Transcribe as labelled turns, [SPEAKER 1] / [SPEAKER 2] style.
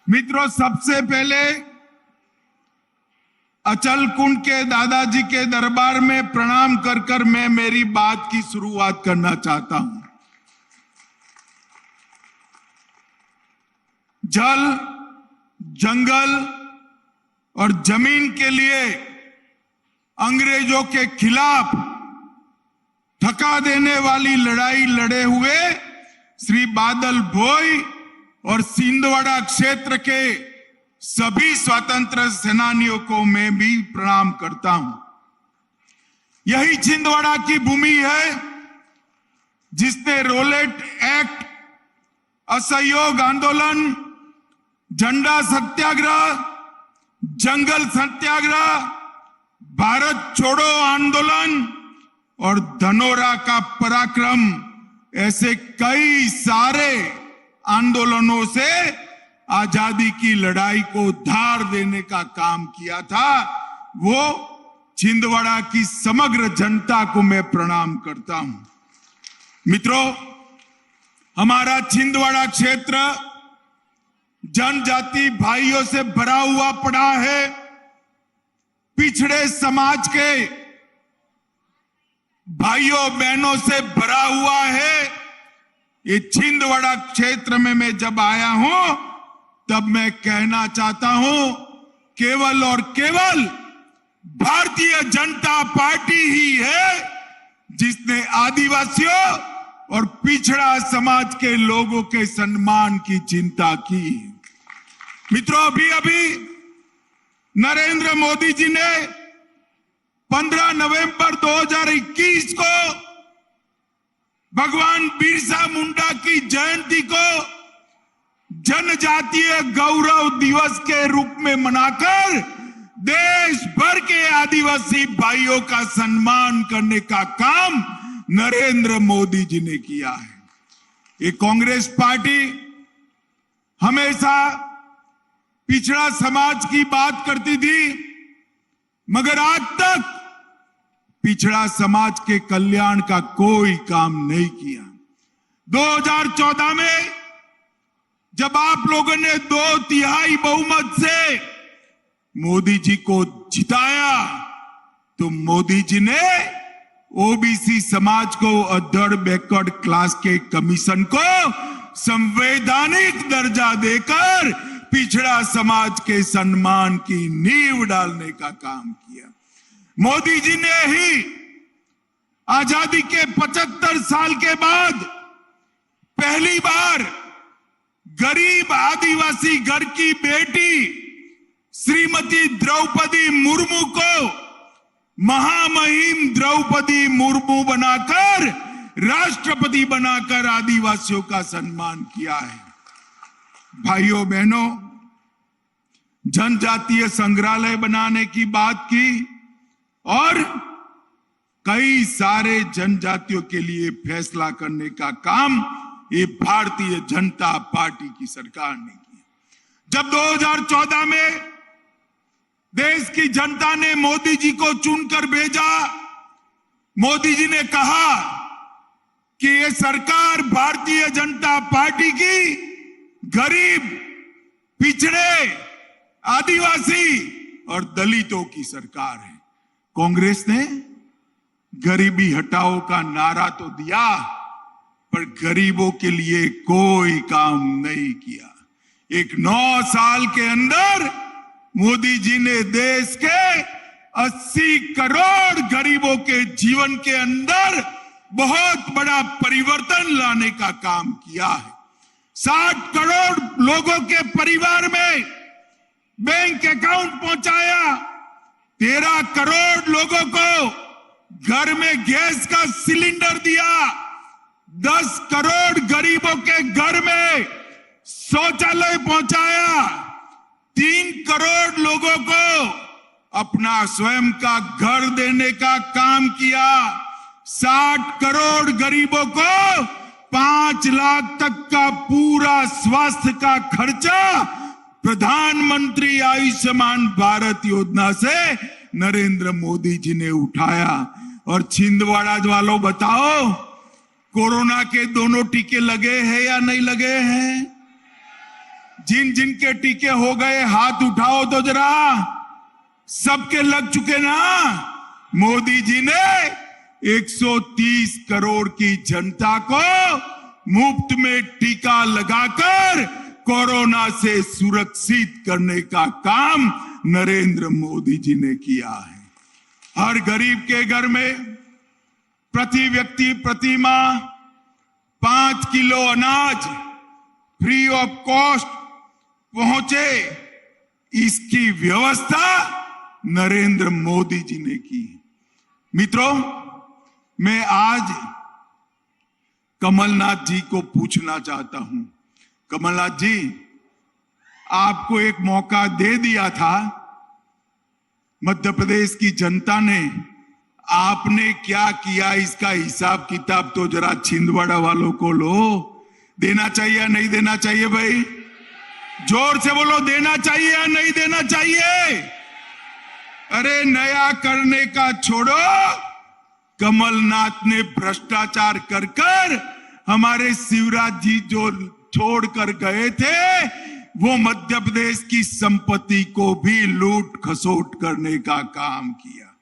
[SPEAKER 1] मित्रों, सबसे पहले अचल कुंड के दादाजी के दरबार में प्रणाम कर कर मैं मेरी बात की शुरुआत करना चाहता हूं। जल, जंगल और जमीन के लिए अंग्रेजों के खिलाफ थका देने वाली लड़ाई लड़े हुए श्री बादल भोई और छिंदवाड़ा क्षेत्र के सभी स्वतंत्र सेनानियों को मैं भी प्रणाम करता हूं। यही छिंदवाड़ा की भूमि है जिसने रोलेट एक्ट, असहयोग आंदोलन, झंडा सत्याग्रह, जंगल सत्याग्रह, भारत छोड़ो आंदोलन और धनोरा का पराक्रम ऐसे कई सारे आंदोलनों से आजादी की लड़ाई को धार देने का काम किया था। वो छिंदवाड़ा की समग्र जनता को मैं प्रणाम करता हूं। मित्रों, हमारा छिंदवाड़ा क्षेत्र जनजाति भाइयों से भरा हुआ पड़ा है। पिछड़े समाज के भाइयों बहनों से भरा हुआ है। ये छिंदवाड़ा क्षेत्र में मैं जब आया हूं तब मैं कहना चाहता हूं, केवल और केवल भारतीय जनता पार्टी ही है जिसने आदिवासियों और पिछड़ा समाज के लोगों के सम्मान की चिंता की। मित्रों, अभी नरेंद्र मोदी जी ने 15 नवंबर 2021 को भगवान बिरसा मुंडा की जयंती को जनजातीय गौरव दिवस के रूप में मनाकर देश भर के आदिवासी भाइयों का सम्मान करने का काम नरेंद्र मोदी जी ने किया है। ये कांग्रेस पार्टी हमेशा पिछड़ा समाज की बात करती थी, मगर आज तक पिछड़ा समाज के कल्याण का कोई काम नहीं किया। 2014 में जब आप लोगों ने 2/3 बहुमत से मोदी जी को जिताया तो मोदी जी ने ओबीसी समाज को अदर बैकवर्ड क्लास के कमीशन को संवैधानिक दर्जा देकर पिछड़ा समाज के सम्मान की नींव डालने का काम किया। मोदी जी ने ही आजादी के 75 साल के बाद पहली बार गरीब आदिवासी घर की बेटी श्रीमती द्रौपदी मुर्मू को महामहिम द्रौपदी मुर्मू बनाकर राष्ट्रपति बनाकर आदिवासियों का सम्मान किया है। भाइयों बहनों, जनजातीय संग्रहालय बनाने की बात की और कई सारे जनजातियों के लिए फैसला करने का काम ये भारतीय जनता पार्टी की सरकार ने किया। जब 2014 में देश की जनता ने मोदी जी को चुनकर भेजा, मोदी जी ने कहा कि ये सरकार भारतीय जनता पार्टी की गरीब, पिछड़े, आदिवासी और दलितों की सरकार है। कांग्रेस ने गरीबी हटाओ का नारा तो दिया, पर गरीबों के लिए कोई काम नहीं किया। एक 9 साल के अंदर मोदी जी ने देश के 80 करोड़ गरीबों के जीवन के अंदर बहुत बड़ा परिवर्तन लाने का काम किया है। 60 करोड़ लोगों के परिवार में बैंक अकाउंट पहुंचाया। 13 करोड़ लोगों को घर में गैस का सिलेंडर दिया। 10 करोड़ गरीबों के घर में शौचालय पहुंचाया। 3 करोड़ लोगों को अपना स्वयं का घर देने का काम किया। 60 करोड़ गरीबों को 5 लाख तक का पूरा स्वास्थ्य का खर्चा प्रधानमंत्री आयुष्मान भारत योजना से नरेंद्र मोदी जी ने उठाया। और छिंदवाड़ा वालों बताओ, कोरोना के दोनों टीके लगे हैं या नहीं लगे हैं? जिन जिन के टीके हो गए हाथ उठाओ तो जरा। सबके लग चुके ना। मोदी जी ने 130 करोड़ की जनता को मुफ्त में टीका लगाकर कोरोना से सुरक्षित करने का काम नरेंद्र मोदी जी ने किया है। हर गरीब के घर में प्रति व्यक्ति प्रति माह 5 किलो अनाज फ्री ऑफ कॉस्ट पहुंचे, इसकी व्यवस्था नरेंद्र मोदी जी ने की। मित्रों, मैं आज कमलनाथ जी को पूछना चाहता हूं। कमलनाथ जी, आपको एक मौका दे दिया था मध्य प्रदेश की जनता ने, आपने क्या किया इसका हिसाब किताब तो जरा छिंदवाड़ा वालों को लो। देना चाहिए या नहीं देना चाहिए भाई? जोर से बोलो, देना चाहिए या नहीं देना चाहिए? अरे नया करने का छोड़ो, कमलनाथ ने भ्रष्टाचार कर कर हमारे शिवराज जी जो छोड़कर गए थे, वो मध्य प्रदेश की संपत्ति को भी लूट खसोट करने का काम किया।